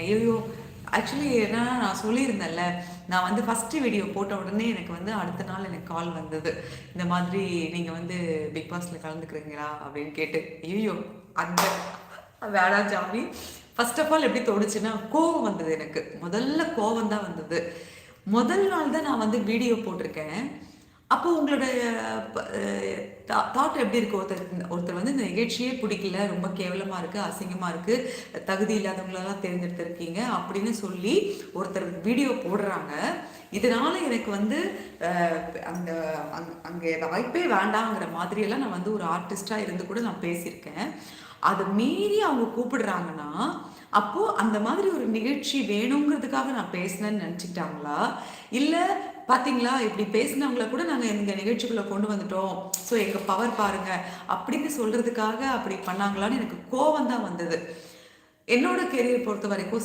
ஐயோ! ஆக்சுவலி என்னன்னா நான் சொல்லியிருந்தேன்ல, நான் வந்து ஃபர்ஸ்ட்டு வீடியோ போட்ட உடனே எனக்கு வந்து அடுத்த நாள் எனக்கு கால் வந்தது. இந்த மாதிரி நீங்க வந்து பிக் பாஸ்ல கலந்துக்கிறீங்களா? அப்படின்னு கேட்டு. ஐயய்யோ! அந்த வேணாம் சாமி. ஃபர்ஸ்ட் ஆஃப் ஆல் எப்படி தோணுச்சுன்னா, கோவம் வந்தது எனக்கு. முதல்ல கோவம் தான் வந்தது. முதல் நாள் தான் நான் வந்து வீடியோ போட்டிருக்கேன். அப்போ உங்களுடைய ப தாட் எப்படி இருக்கு? ஒருத்தர் வந்து இந்த நிகழ்ச்சியே பிடிக்கல, ரொம்ப கேவலமா இருக்கு, அசிங்கமா இருக்கு, தகுதி இல்லாதவங்களலாம் தேர்ந்தெடுத்திருக்கீங்க அப்படின்னு சொல்லி ஒருத்தர் வீடியோ போடுறாங்க. இதனால எனக்கு வந்து அ அந்த அங்கே வாய்ப்பே வேண்டாங்கிற மாதிரியெல்லாம் நான் வந்து ஒரு ஆர்டிஸ்ட்டா இருந்து கூட நான் பேசியிருக்கேன். அத மீறி அவங்க கூப்பிடுறாங்கன்னா, அப்போ அந்த மாதிரி ஒரு நிகழ்ச்சி வேணுங்கிறதுக்காக நான் பேசினேன்னு நெனச்சுக்கிட்டாங்களா? இல்ல பார்த்தீங்களா, இப்படி பேசினவங்கள கூட நாங்க எங்க நிகழ்ச்சிக்குள்ள கொண்டு வந்துட்டோம். ஸோ எங்க பவர் பாருங்க அப்படின்னு சொல்றதுக்காக அப்படி பண்ணாங்களான்னு எனக்கு கோவம் தான் வந்தது. என்னோட கெரியர் பொறுத்தவரைக்கும்